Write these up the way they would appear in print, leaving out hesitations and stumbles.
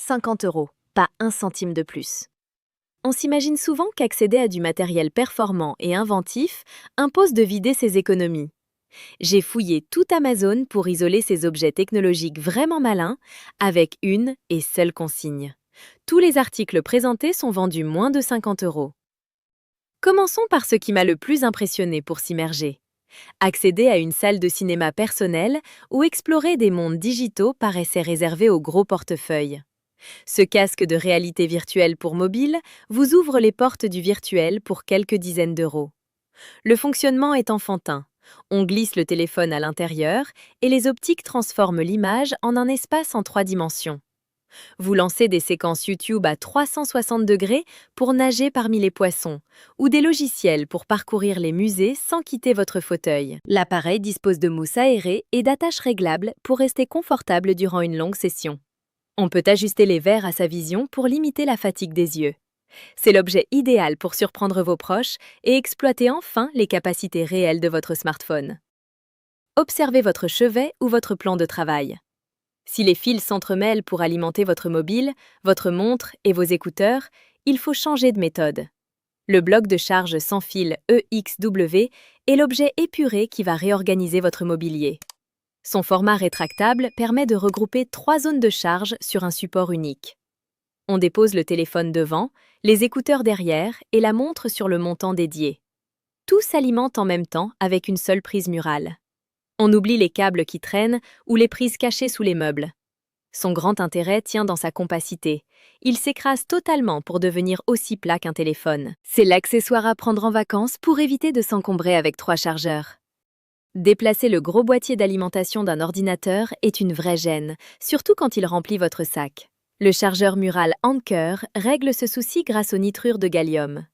50 euros, pas un centime de plus. On s'imagine souvent qu'accéder à du matériel performant et inventif impose de vider ses économies. J'ai fouillé tout Amazon pour isoler ces objets technologiques vraiment malins avec une et seule consigne. Tous les articles présentés sont vendus moins de 50 euros. Commençons par ce qui m'a le plus impressionné pour s'immerger. Accéder à une salle de cinéma personnelle ou explorer des mondes digitaux paraissait réservé aux gros portefeuilles. Ce casque de réalité virtuelle pour mobile vous ouvre les portes du virtuel pour quelques dizaines d'euros. Le fonctionnement est enfantin. On glisse le téléphone à l'intérieur et les optiques transforment l'image en un espace en 3 dimensions. Vous lancez des séquences YouTube à 360 degrés pour nager parmi les poissons, ou des logiciels pour parcourir les musées sans quitter votre fauteuil. L'appareil dispose de mousse aérée et d'attaches réglables pour rester confortable durant une longue session. On peut ajuster les verres à sa vision pour limiter la fatigue des yeux. C'est l'objet idéal pour surprendre vos proches et exploiter enfin les capacités réelles de votre smartphone. Observez votre chevet ou votre plan de travail. Si les fils s'entremêlent pour alimenter votre mobile, votre montre et vos écouteurs, il faut changer de méthode. Le bloc de charge sans fil EXW est l'objet épuré qui va réorganiser votre mobilier. Son format rétractable permet de regrouper 3 zones de charge sur un support unique. On dépose le téléphone devant, les écouteurs derrière et la montre sur le montant dédié. Tout s'alimente en même temps avec une seule prise murale. On oublie les câbles qui traînent ou les prises cachées sous les meubles. Son grand intérêt tient dans sa compacité. Il s'écrase totalement pour devenir aussi plat qu'un téléphone. C'est l'accessoire à prendre en vacances pour éviter de s'encombrer avec 3 chargeurs. Déplacer le gros boîtier d'alimentation d'un ordinateur est une vraie gêne, surtout quand il remplit votre sac. Le chargeur mural Anker règle ce souci grâce aux nitrures de gallium.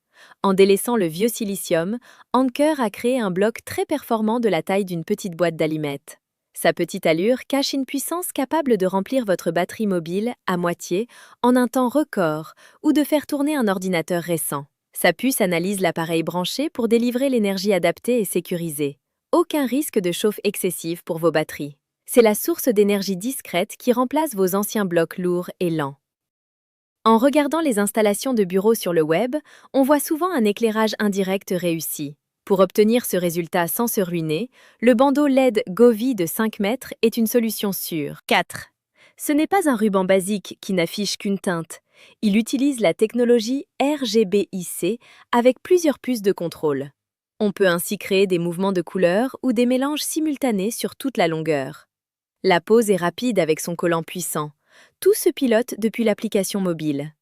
En délaissant le vieux silicium, Anker a créé un bloc très performant de la taille d'une petite boîte d'allumettes. Sa petite allure cache une puissance capable de remplir votre batterie mobile à moitié en un temps record ou de faire tourner un ordinateur récent. Sa puce analyse l'appareil branché pour délivrer l'énergie adaptée et sécurisée. Aucun risque de chauffe excessive pour vos batteries. C'est la source d'énergie discrète qui remplace vos anciens blocs lourds et lents. En regardant les installations de bureaux sur le web, on voit souvent un éclairage indirect réussi. Pour obtenir ce résultat sans se ruiner, le bandeau LED Govee de 5 mètres est une solution sûre. 4. Ce n'est pas un ruban basique qui n'affiche qu'une teinte. Il utilise la technologie RGBIC avec plusieurs puces de contrôle. On peut ainsi créer des mouvements de couleurs ou des mélanges simultanés sur toute la longueur. La pose est rapide avec son collant puissant. Tout se pilote depuis l'application mobile.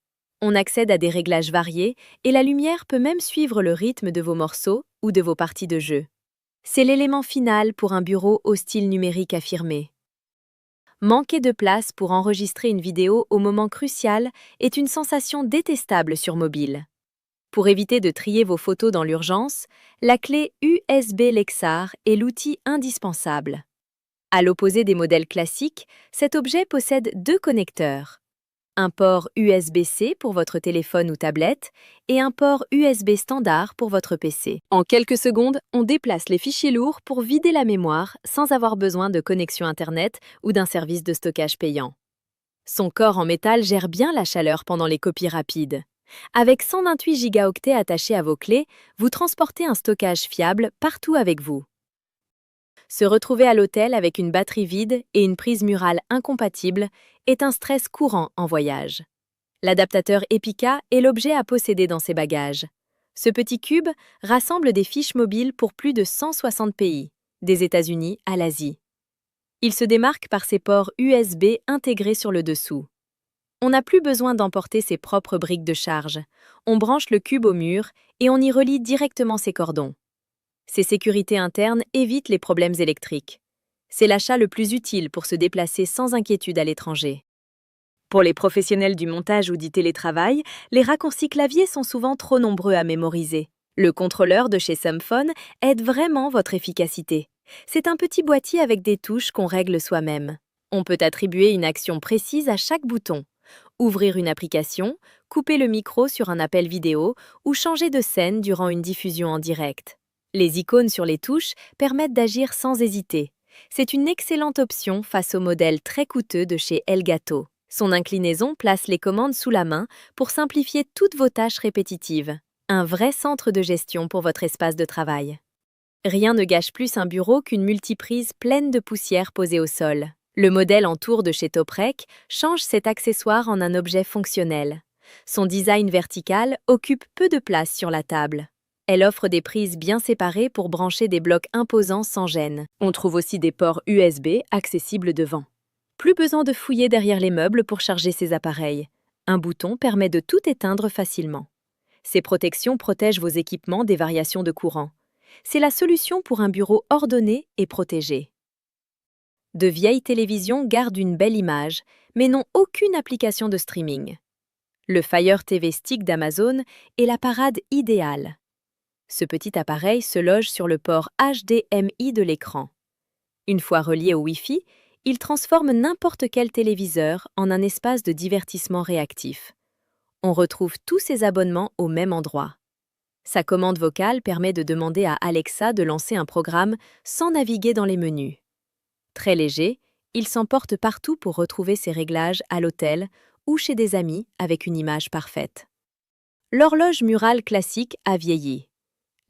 On accède à des réglages variés et la lumière peut même suivre le rythme de vos morceaux ou de vos parties de jeu. C'est l'élément final pour un bureau au style numérique affirmé. Manquer de place pour enregistrer une vidéo au moment crucial est une sensation détestable sur mobile. Pour éviter de trier vos photos dans l'urgence, la clé USB Lexar est l'outil indispensable. À l'opposé des modèles classiques, cet objet possède 2 connecteurs. Un port USB-C pour votre téléphone ou tablette et un port USB standard pour votre PC. En quelques secondes, on déplace les fichiers lourds pour vider la mémoire sans avoir besoin de connexion Internet ou d'un service de stockage payant. Son corps en métal gère bien la chaleur pendant les copies rapides. Avec 128 gigaoctets attachés à vos clés, vous transportez un stockage fiable partout avec vous. Se retrouver à l'hôtel avec une batterie vide et une prise murale incompatible est un stress courant en voyage. L'adaptateur Epica est l'objet à posséder dans ses bagages. Ce petit cube rassemble des fiches mobiles pour plus de 160 pays, des États-Unis à l'Asie. Il se démarque par ses ports USB intégrés sur le dessous. On n'a plus besoin d'emporter ses propres briques de charge. On branche le cube au mur et on y relie directement ses cordons. Ces sécurités internes évitent les problèmes électriques. C'est l'achat le plus utile pour se déplacer sans inquiétude à l'étranger. Pour les professionnels du montage ou du télétravail, les raccourcis clavier sont souvent trop nombreux à mémoriser. Le contrôleur de chez Sumphone aide vraiment votre efficacité. C'est un petit boîtier avec des touches qu'on règle soi-même. On peut attribuer une action précise à chaque bouton. Ouvrir une application, couper le micro sur un appel vidéo ou changer de scène durant une diffusion en direct. Les icônes sur les touches permettent d'agir sans hésiter. C'est une excellente option face au modèle très coûteux de chez Elgato. Son inclinaison place les commandes sous la main pour simplifier toutes vos tâches répétitives. Un vrai centre de gestion pour votre espace de travail. Rien ne gâche plus un bureau qu'une multiprise pleine de poussière posée au sol. Le modèle en tour de chez Toprek change cet accessoire en un objet fonctionnel. Son design vertical occupe peu de place sur la table. Elle offre des prises bien séparées pour brancher des blocs imposants sans gêne. On trouve aussi des ports USB accessibles devant. Plus besoin de fouiller derrière les meubles pour charger ces appareils. Un bouton permet de tout éteindre facilement. Ces protections protègent vos équipements des variations de courant. C'est la solution pour un bureau ordonné et protégé. De vieilles télévisions gardent une belle image, mais n'ont aucune application de streaming. Le Fire TV Stick d'Amazon est la parade idéale. Ce petit appareil se loge sur le port HDMI de l'écran. Une fois relié au Wi-Fi, il transforme n'importe quel téléviseur en un espace de divertissement réactif. On retrouve tous ses abonnements au même endroit. Sa commande vocale permet de demander à Alexa de lancer un programme sans naviguer dans les menus. Très léger, il s'emporte partout pour retrouver ses réglages à l'hôtel ou chez des amis avec une image parfaite. L'horloge murale classique a vieilli.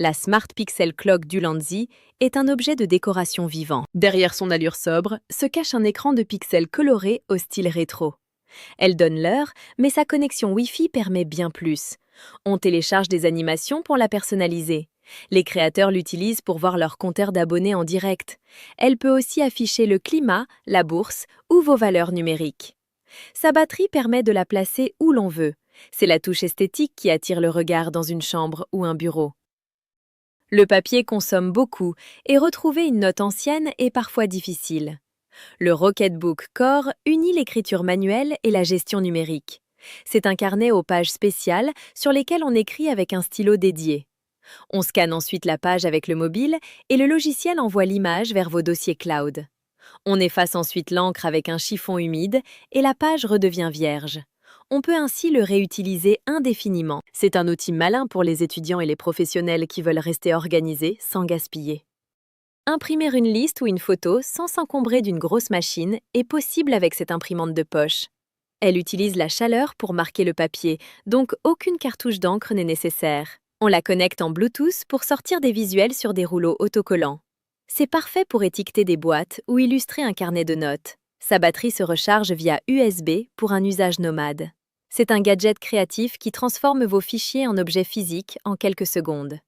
La Smart Pixel Clock d'Ulanzi est un objet de décoration vivant. Derrière son allure sobre se cache un écran de pixels colorés au style rétro. Elle donne l'heure, mais sa connexion Wi-Fi permet bien plus. On télécharge des animations pour la personnaliser. Les créateurs l'utilisent pour voir leur compteur d'abonnés en direct. Elle peut aussi afficher le climat, la bourse ou vos valeurs numériques. Sa batterie permet de la placer où l'on veut. C'est la touche esthétique qui attire le regard dans une chambre ou un bureau. Le papier consomme beaucoup et retrouver une note ancienne est parfois difficile. Le Rocketbook Core unit l'écriture manuelle et la gestion numérique. C'est un carnet aux pages spéciales sur lesquelles on écrit avec un stylo dédié. On scanne ensuite la page avec le mobile et le logiciel envoie l'image vers vos dossiers cloud. On efface ensuite l'encre avec un chiffon humide et la page redevient vierge. On peut ainsi le réutiliser indéfiniment. C'est un outil malin pour les étudiants et les professionnels qui veulent rester organisés sans gaspiller. Imprimer une liste ou une photo sans s'encombrer d'une grosse machine est possible avec cette imprimante de poche. Elle utilise la chaleur pour marquer le papier, donc aucune cartouche d'encre n'est nécessaire. On la connecte en Bluetooth pour sortir des visuels sur des rouleaux autocollants. C'est parfait pour étiqueter des boîtes ou illustrer un carnet de notes. Sa batterie se recharge via USB pour un usage nomade. C'est un gadget créatif qui transforme vos fichiers en objets physiques en quelques secondes.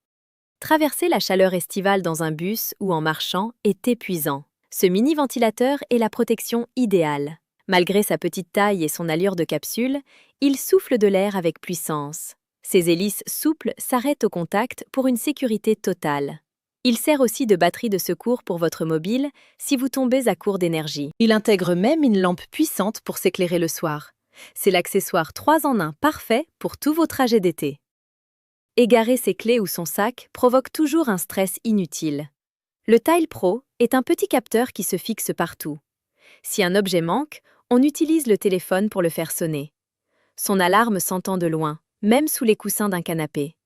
Traverser la chaleur estivale dans un bus ou en marchant est épuisant. Ce mini-ventilateur est la protection idéale. Malgré sa petite taille et son allure de capsule, il souffle de l'air avec puissance. Ses hélices souples s'arrêtent au contact pour une sécurité totale. Il sert aussi de batterie de secours pour votre mobile si vous tombez à court d'énergie. Il intègre même une lampe puissante pour s'éclairer le soir. C'est l'accessoire 3 en 1 parfait pour tous vos trajets d'été. Égarer ses clés ou son sac provoque toujours un stress inutile. Le Tile Pro est un petit capteur qui se fixe partout. Si un objet manque, on utilise le téléphone pour le faire sonner. Son alarme s'entend de loin, même sous les coussins d'un canapé.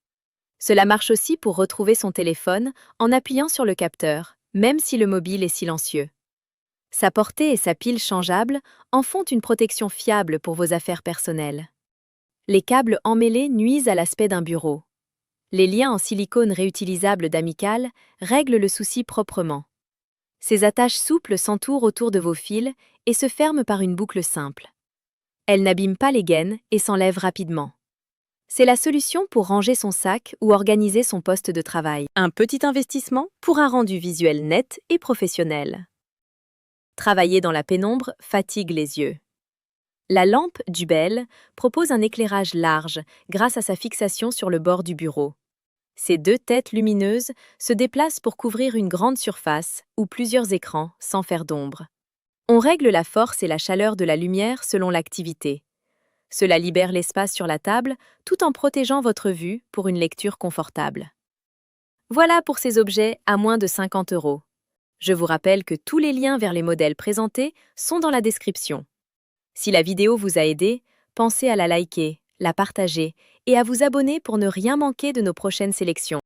Cela marche aussi pour retrouver son téléphone en appuyant sur le capteur, même si le mobile est silencieux. Sa portée et sa pile changeable en font une protection fiable pour vos affaires personnelles. Les câbles emmêlés nuisent à l'aspect d'un bureau. Les liens en silicone réutilisables d'Amical règlent le souci proprement. Ces attaches souples s'entourent autour de vos fils et se ferment par une boucle simple. Elles n'abîment pas les gaines et s'enlèvent rapidement. C'est la solution pour ranger son sac ou organiser son poste de travail. Un petit investissement pour un rendu visuel net et professionnel. Travailler dans la pénombre fatigue les yeux. La lampe Dubel propose un éclairage large grâce à sa fixation sur le bord du bureau. Ces 2 têtes lumineuses se déplacent pour couvrir une grande surface ou plusieurs écrans sans faire d'ombre. On règle la force et la chaleur de la lumière selon l'activité. Cela libère l'espace sur la table tout en protégeant votre vue pour une lecture confortable. Voilà pour ces objets à moins de 50 €. Je vous rappelle que tous les liens vers les modèles présentés sont dans la description. Si la vidéo vous a aidé, pensez à la liker, la partager et à vous abonner pour ne rien manquer de nos prochaines sélections.